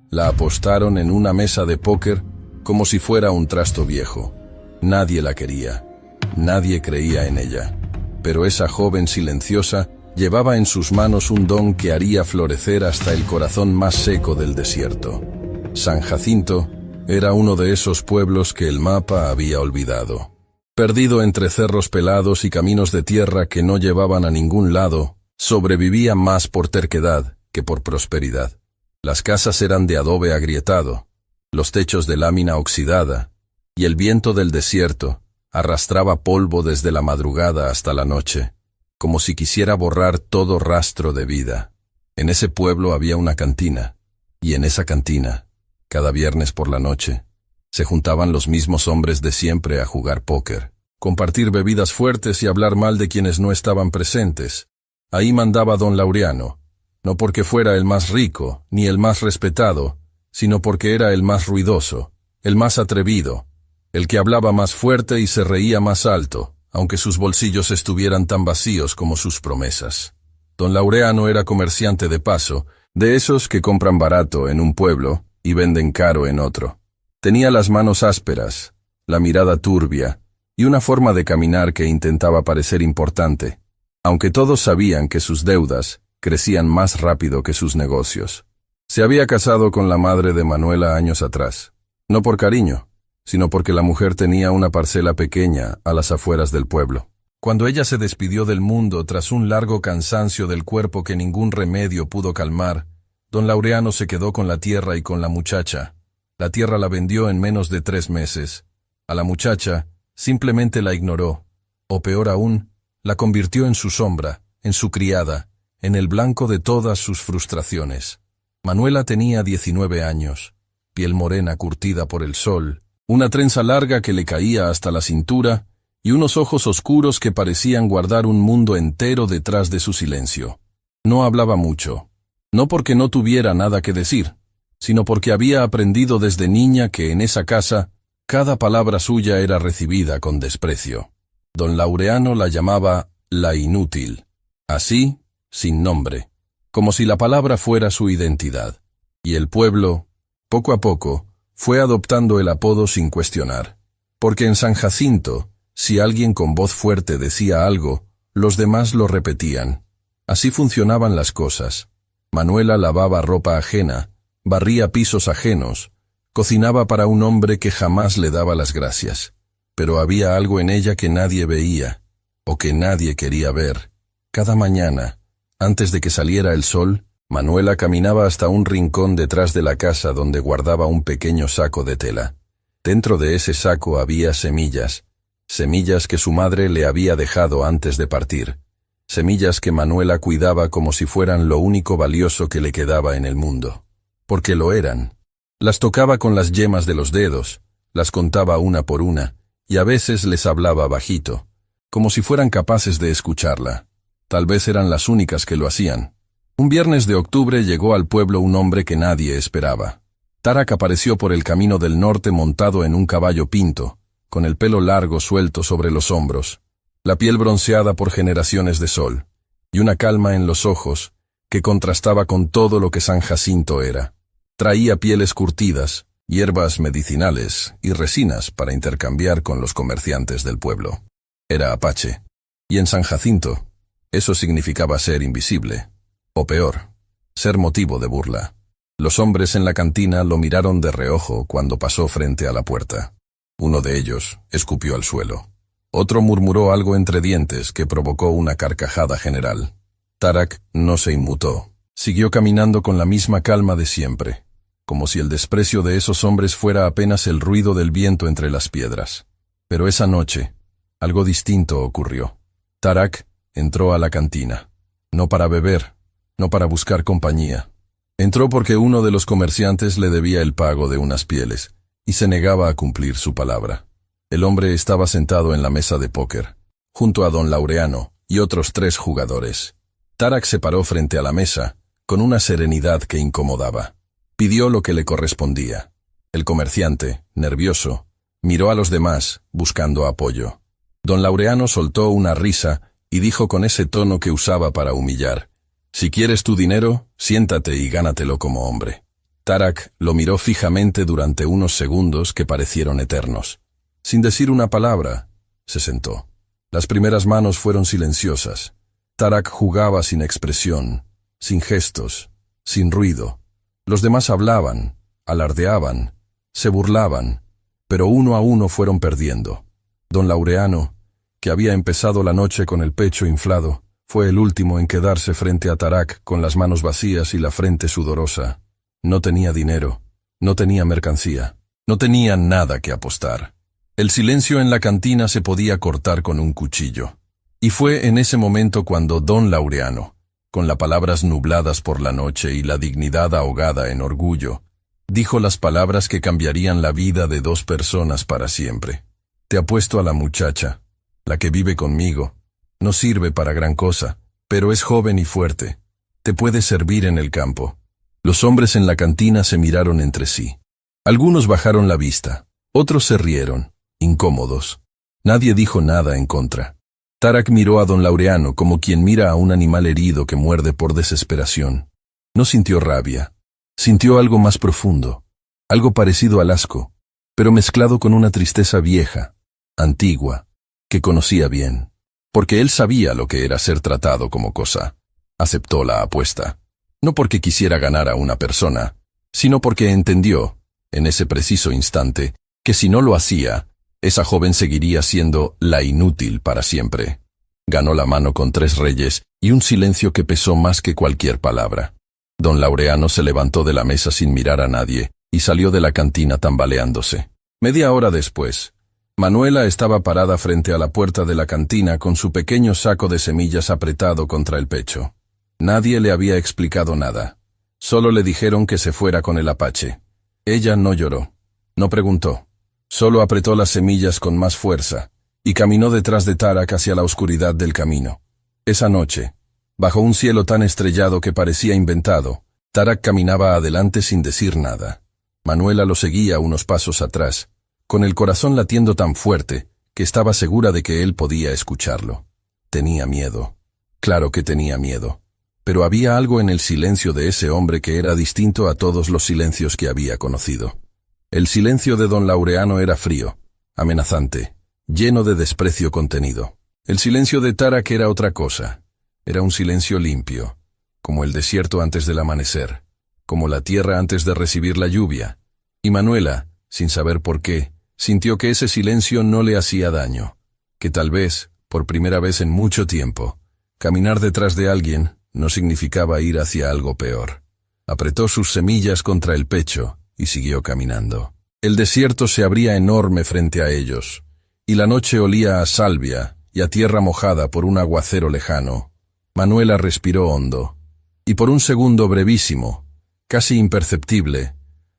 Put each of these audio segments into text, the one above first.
La apostaron en una mesa de póker como si fuera un trasto viejo. Nadie la quería. Nadie creía en ella. Pero esa joven silenciosa llevaba en sus manos un don que haría florecer hasta el corazón más seco del desierto. San Jacinto era uno de esos pueblos que el mapa había olvidado. Perdido entre cerros pelados y caminos de tierra que no llevaban a ningún lado, sobrevivía más por terquedad que por prosperidad. Las casas eran de adobe agrietado, los techos de lámina oxidada, y el viento del desierto arrastraba polvo desde la madrugada hasta la noche, como si quisiera borrar todo rastro de vida. En ese pueblo había una cantina, y en esa cantina, cada viernes por la noche, se juntaban los mismos hombres de siempre a jugar póker, compartir bebidas fuertes y hablar mal de quienes no estaban presentes. Ahí mandaba don Laureano, no porque fuera el más rico ni el más respetado, sino porque era el más ruidoso, el más atrevido, el que hablaba más fuerte y se reía más alto, aunque sus bolsillos estuvieran tan vacíos como sus promesas. Don Laureano era comerciante de paso, de esos que compran barato en un pueblo y venden caro en otro. Tenía las manos ásperas, la mirada turbia y una forma de caminar que intentaba parecer importante, aunque todos sabían que sus deudas crecían más rápido que sus negocios. Se había casado con la madre de Manuela años atrás, no por cariño, sino porque la mujer tenía una parcela pequeña a las afueras del pueblo. Cuando ella se despidió del mundo tras un largo cansancio del cuerpo que ningún remedio pudo calmar, don Laureano se quedó con la tierra y con la muchacha. La tierra la vendió en menos de 3 meses. A la muchacha simplemente la ignoró, o peor aún, la convirtió en su sombra, en su criada, en el blanco de todas sus frustraciones. Manuela tenía 19 años, piel morena curtida por el sol, una trenza larga que le caía hasta la cintura y unos ojos oscuros que parecían guardar un mundo entero detrás de su silencio. No hablaba mucho, no porque no tuviera nada que decir, sino porque había aprendido desde niña que en esa casa cada palabra suya era recibida con desprecio. Don Laureano la llamaba la inútil, así, sin nombre, como si la palabra fuera su identidad. Y el pueblo, poco a poco, fue adoptando el apodo sin cuestionar. Porque en San Jacinto, si alguien con voz fuerte decía algo, los demás lo repetían. Así funcionaban las cosas. Manuela lavaba ropa ajena, barría pisos ajenos, cocinaba para un hombre que jamás le daba las gracias. Pero había algo en ella que nadie veía, o que nadie quería ver. Cada mañana, antes de que saliera el sol, Manuela caminaba hasta un rincón detrás de la casa donde guardaba un pequeño saco de tela. Dentro de ese saco había semillas, semillas que su madre le había dejado antes de partir, semillas que Manuela cuidaba como si fueran lo único valioso que le quedaba en el mundo. Porque lo eran. Las tocaba con las yemas de los dedos, las contaba una por una, y a veces les hablaba bajito, como si fueran capaces de escucharla. Tal vez eran las únicas que lo hacían. Un viernes de octubre llegó al pueblo un hombre que nadie esperaba. Tarak apareció por el camino del norte montado en un caballo pinto, con el pelo largo suelto sobre los hombros, la piel bronceada por generaciones de sol, y una calma en los ojos que contrastaba con todo lo que San Jacinto era. Traía pieles curtidas, hierbas medicinales y resinas para intercambiar con los comerciantes del pueblo. Era apache, y en San Jacinto, eso significaba ser invisible. O peor, ser motivo de burla. Los hombres en la cantina lo miraron de reojo cuando pasó frente a la puerta. Uno de ellos escupió al suelo. Otro murmuró algo entre dientes que provocó una carcajada general. Tarak no se inmutó. Siguió caminando con la misma calma de siempre, como si el desprecio de esos hombres fuera apenas el ruido del viento entre las piedras. Pero esa noche, algo distinto ocurrió. Tarak entró a la cantina, no para beber, no para buscar compañía. Entró porque uno de los comerciantes le debía el pago de unas pieles, y se negaba a cumplir su palabra. El hombre estaba sentado en la mesa de póker, junto a don Laureano y otros 3 jugadores. Tarak se paró frente a la mesa, con una serenidad que incomodaba. Pidió lo que le correspondía. El comerciante, nervioso, miró a los demás, buscando apoyo. Don Laureano soltó una risa y dijo con ese tono que usaba para humillar: «Si quieres tu dinero, siéntate y gánatelo como hombre». Tarak lo miró fijamente durante unos segundos que parecieron eternos. Sin decir una palabra, se sentó. Las primeras manos fueron silenciosas. Tarak jugaba sin expresión, sin gestos, sin ruido. Los demás hablaban, alardeaban, se burlaban, pero uno a uno fueron perdiendo. Don Laureano, que había empezado la noche con el pecho inflado, fue el último en quedarse frente a Tarak con las manos vacías y la frente sudorosa. No tenía dinero, no tenía mercancía, no tenía nada que apostar. El silencio en la cantina se podía cortar con un cuchillo. Y fue en ese momento cuando don Laureano, con las palabras nubladas por la noche y la dignidad ahogada en orgullo, dijo las palabras que cambiarían la vida de dos personas para siempre. Te apuesto a la muchacha, la que vive conmigo. No sirve para gran cosa, pero es joven y fuerte. Te puede servir en el campo. Los hombres en la cantina se miraron entre sí. Algunos bajaron la vista, otros se rieron, incómodos. Nadie dijo nada en contra. Tarak miró a don Laureano como quien mira a un animal herido que muerde por desesperación. No sintió rabia. Sintió algo más profundo, algo parecido al asco, pero mezclado con una tristeza vieja, antigua, que conocía bien. Porque él sabía lo que era ser tratado como cosa. Aceptó la apuesta. No porque quisiera ganar a una persona, sino porque entendió, en ese preciso instante, que si no lo hacía, esa joven seguiría siendo la inútil para siempre. Ganó la mano con 3 reyes y un silencio que pesó más que cualquier palabra. Don Laureano se levantó de la mesa sin mirar a nadie y salió de la cantina tambaleándose. Media hora después, Manuela estaba parada frente a la puerta de la cantina con su pequeño saco de semillas apretado contra el pecho. Nadie le había explicado nada. Solo le dijeron que se fuera con el apache. Ella no lloró, no preguntó. Solo apretó las semillas con más fuerza y caminó detrás de Tarak hacia la oscuridad del camino. Esa noche, bajo un cielo tan estrellado que parecía inventado, Tarak caminaba adelante sin decir nada. Manuela lo seguía unos pasos atrás, con el corazón latiendo tan fuerte que estaba segura de que él podía escucharlo. Tenía miedo. Claro que tenía miedo. Pero había algo en el silencio de ese hombre que era distinto a todos los silencios que había conocido. El silencio de don Laureano era frío, amenazante, lleno de desprecio contenido. El silencio de Tarak era otra cosa. Era un silencio limpio, como el desierto antes del amanecer, como la tierra antes de recibir la lluvia. Y Manuela, sin saber por qué, sintió que ese silencio no le hacía daño, que tal vez, por primera vez en mucho tiempo, caminar detrás de alguien no significaba ir hacia algo peor. Apretó sus semillas contra el pecho y siguió caminando. El desierto se abría enorme frente a ellos, y la noche olía a salvia y a tierra mojada por un aguacero lejano. Manuela respiró hondo, y por un segundo brevísimo, casi imperceptible,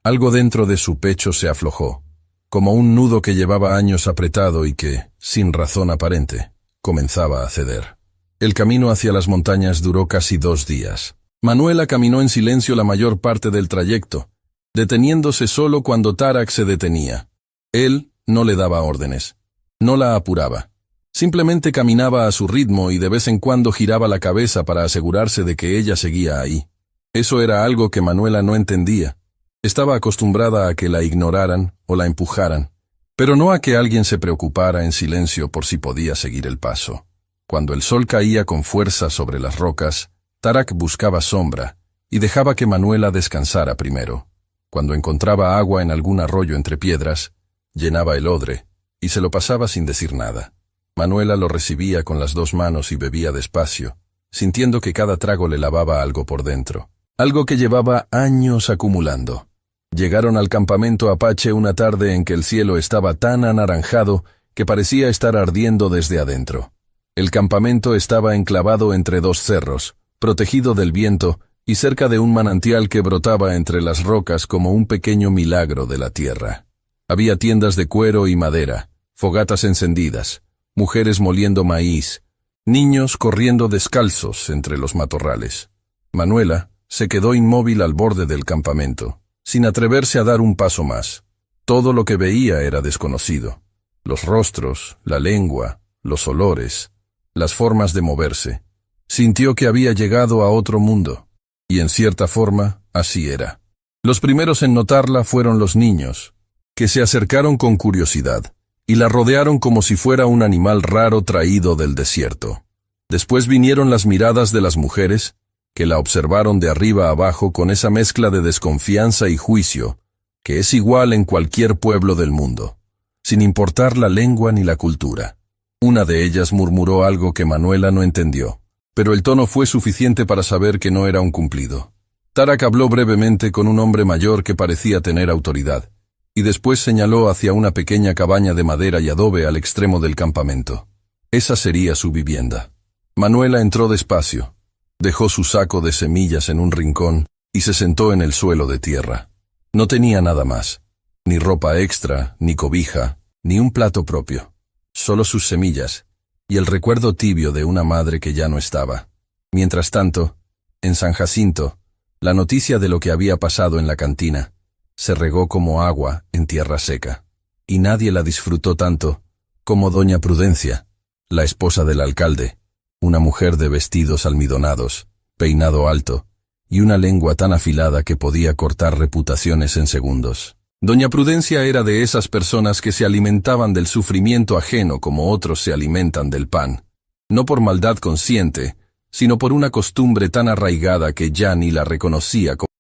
algo dentro de su pecho se aflojó, como un nudo que llevaba años apretado y que, sin razón aparente, comenzaba a ceder. El camino hacia las montañas duró casi 2 días. Manuela caminó en silencio la mayor parte del trayecto, deteniéndose solo cuando Tarak se detenía. Él no le daba órdenes, no la apuraba. Simplemente caminaba a su ritmo y de vez en cuando giraba la cabeza para asegurarse de que ella seguía ahí. Eso era algo que Manuela no entendía. Estaba acostumbrada a que la ignoraran o la empujaran, pero no a que alguien se preocupara en silencio por si podía seguir el paso. Cuando el sol caía con fuerza sobre las rocas, Tarak buscaba sombra y dejaba que Manuela descansara primero. Cuando encontraba agua en algún arroyo entre piedras, llenaba el odre y se lo pasaba sin decir nada. Manuela lo recibía con las 2 manos y bebía despacio, sintiendo que cada trago le lavaba algo por dentro, algo que llevaba años acumulando. Llegaron al campamento apache una tarde en que el cielo estaba tan anaranjado que parecía estar ardiendo desde adentro. El campamento estaba enclavado entre 2 cerros, protegido del viento y cerca de un manantial que brotaba entre las rocas como un pequeño milagro de la tierra. Había tiendas de cuero y madera, fogatas encendidas, mujeres moliendo maíz, niños corriendo descalzos entre los matorrales. Manuela se quedó inmóvil al borde del campamento, sin atreverse a dar un paso más. Todo lo que veía era desconocido. Los rostros, la lengua, los olores, las formas de moverse. Sintió que había llegado a otro mundo, y en cierta forma, así era. Los primeros en notarla fueron los niños, que se acercaron con curiosidad, y la rodearon como si fuera un animal raro traído del desierto. Después vinieron las miradas de las mujeres, que la observaron de arriba a abajo con esa mezcla de desconfianza y juicio, que es igual en cualquier pueblo del mundo, sin importar la lengua ni la cultura. Una de ellas murmuró algo que Manuela no entendió, pero el tono fue suficiente para saber que no era un cumplido. Tarak habló brevemente con un hombre mayor que parecía tener autoridad, y después señaló hacia una pequeña cabaña de madera y adobe al extremo del campamento. Esa sería su vivienda. Manuela entró despacio, dejó su saco de semillas en un rincón y se sentó en el suelo de tierra. No tenía nada más, ni ropa extra, ni cobija, ni un plato propio. Solo sus semillas, y el recuerdo tibio de una madre que ya no estaba. Mientras tanto, en San Jacinto, la noticia de lo que había pasado en la cantina se regó como agua en tierra seca, y nadie la disfrutó tanto como doña Prudencia, la esposa del alcalde, una mujer de vestidos almidonados, peinado alto, y una lengua tan afilada que podía cortar reputaciones en segundos. Doña Prudencia era de esas personas que se alimentaban del sufrimiento ajeno como otros se alimentan del pan, no por maldad consciente, sino por una costumbre tan arraigada que ya ni la reconocía como